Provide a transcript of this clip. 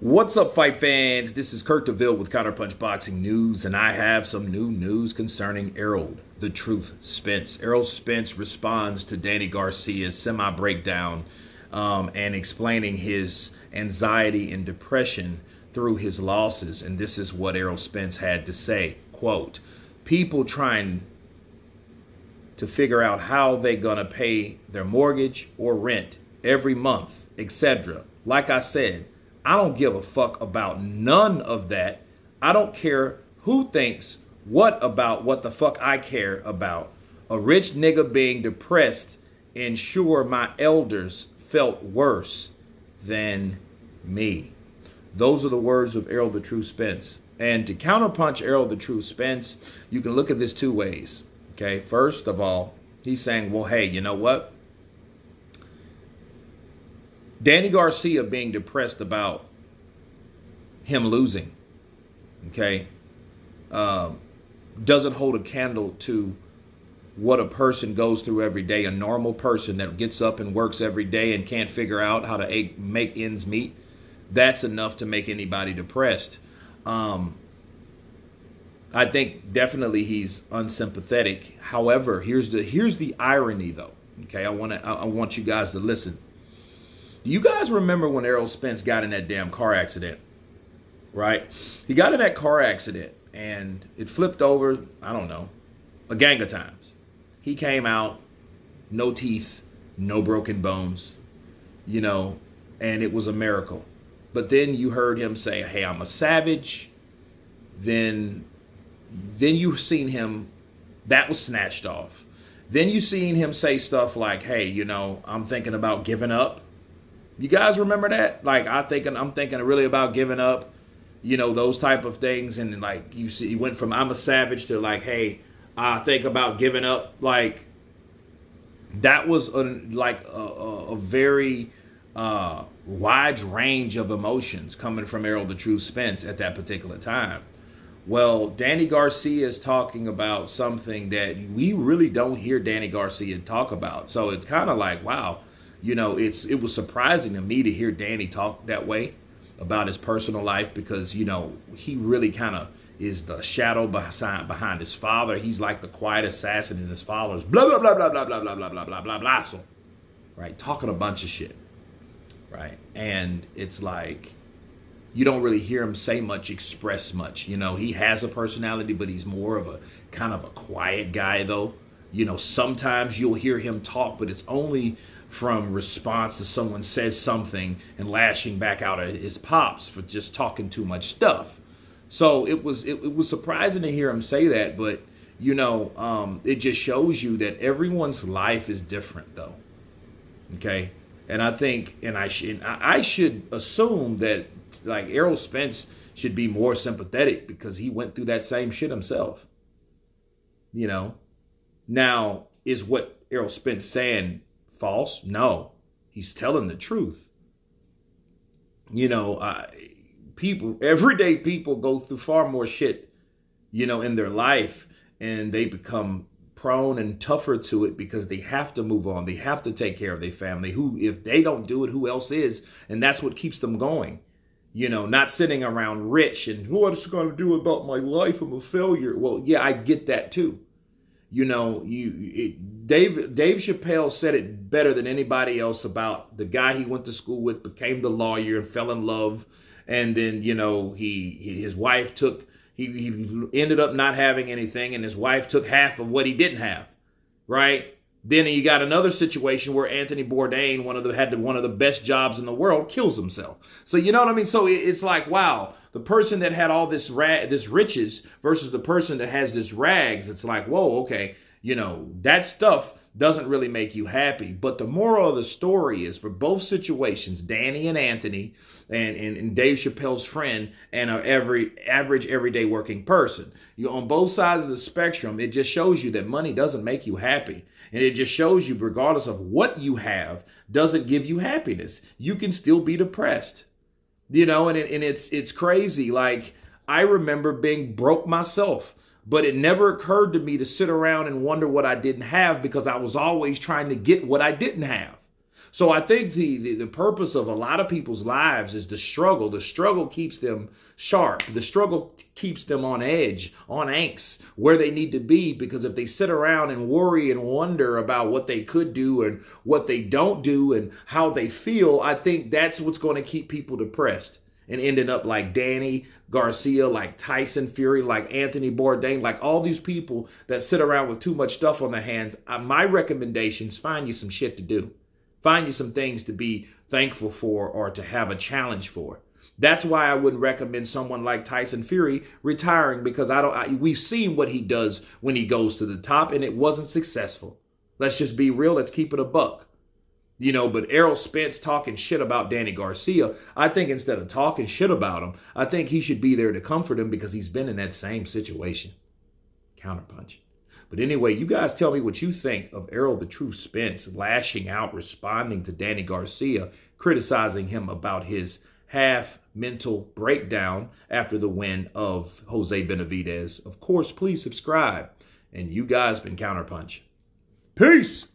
What's up, fight fans? This is Kurt DeVille with Counterpunch Boxing News, and I have some new news concerning Errol, the Truth Spence. Errol Spence responds to Danny Garcia's semi-breakdown and explaining his anxiety and depression through his losses. And this is what Errol Spence had to say. Quote, people trying to figure out how they're going to pay their mortgage or rent every month, etc. Like I said, I don't give a fuck about none of that. I don't care who thinks what about what the fuck I care about. A rich nigga being depressed, and sure my elders felt worse than me. Those are the words of Errol the True Spence. And to counterpunch Errol the True Spence, you can look at this two ways. Okay, first of all, he's saying, well, hey, you know what? Danny Garcia being depressed about him losing, okay, doesn't hold a candle to what a person goes through every day. A normal person that gets up and works every day and can't figure out how to make ends meet, that's enough to make anybody depressed. I think definitely he's unsympathetic. However, here's the irony, though. Okay, I want you guys to listen. Do you guys remember when Errol Spence got in that damn car accident? Right? He got in that car accident and it flipped over, I don't know, a gang of times. He came out, no teeth, no broken bones, you know, and it was a miracle. But then you heard him say, hey, I'm a savage. Then you seen him, that was snatched off. Then you seen him say stuff like, hey, you know, I'm thinking about giving up. You guys remember that? Like, I'm thinking really about giving up, you know, those type of things. And like, you see, he went from I'm a savage to like, hey, I think about giving up. Like, that was a very wide range of emotions coming from Errol the True Spence at that particular time. Well, Danny Garcia is talking about something that we really don't hear Danny Garcia talk about. So it's kind of like, wow. You know, it was surprising to me to hear Danny talk that way about his personal life because, you know, he really kind of is the shadow behind his father. He's like the quiet assassin in his father's blah, blah, blah, blah, blah, blah, blah, blah, blah, blah, blah, blah, so, right? Talking a bunch of shit, right? And it's like, you don't really hear him say much, express much. You know, he has a personality, but he's more of a kind of a quiet guy, though. You know, sometimes you'll hear him talk, but it's only from response to someone says something and lashing back out at his pops for just talking too much stuff. So it was surprising to hear him say that, but you know, it just shows you that everyone's life is different, though. Okay, and I think, and I should assume that like Errol Spence should be more sympathetic because he went through that same shit himself. You know. Now, is what Errol Spence saying false? No, he's telling the truth. You know, everyday people go through far more shit, you know, in their life, and they become prone and tougher to it because they have to move on. They have to take care of their family. Who, if they don't do it, who else is? And that's what keeps them going. You know, not sitting around rich and what's going to do about my life? I'm a failure. Well, yeah, I get that too. You know, Dave Chappelle said it better than anybody else about the guy he went to school with, became the lawyer and fell in love. And then, you know, his wife took, he ended up not having anything, and his wife took half of what he didn't have. Right. Then you got another situation where Anthony Bourdain, had one of the best jobs in the world, kills himself. So, you know what I mean? So it's like, wow, the person that had all this riches versus the person that has this rags. It's like, whoa, okay, you know, that stuff doesn't really make you happy. But the moral of the story is for both situations, Danny and Anthony and Dave Chappelle's friend and an average everyday working person, you're on both sides of the spectrum. It just shows you that money doesn't make you happy. And it just shows you, regardless of what you have, doesn't give you happiness. You can still be depressed, you know, and it's crazy. Like, I remember being broke myself, but it never occurred to me to sit around and wonder what I didn't have because I was always trying to get what I didn't have. So I think the purpose of a lot of people's lives is the struggle. The struggle keeps them sharp. The struggle keeps them on edge, on angst, where they need to be. Because if they sit around and worry and wonder about what they could do and what they don't do and how they feel, I think that's what's going to keep people depressed and ending up like Danny Garcia, like Tyson Fury, like Anthony Bourdain, like all these people that sit around with too much stuff on their hands. My recommendations: find you some shit to do. Find you some things to be thankful for or to have a challenge for. That's why I wouldn't recommend someone like Tyson Fury retiring, because we've seen what he does when he goes to the top, and it wasn't successful. Let's just be real. Let's keep it a buck. But Errol Spence talking shit about Danny Garcia, I think instead of talking shit about him, I think he should be there to comfort him, because he's been in that same situation. Counterpunch. But anyway, you guys tell me what you think of Errol the Truth Spence lashing out, responding to Danny Garcia, criticizing him about his half mental breakdown after the win of Jose Benavidez. Of course, please subscribe. And you guys been Counterpunch. Peace.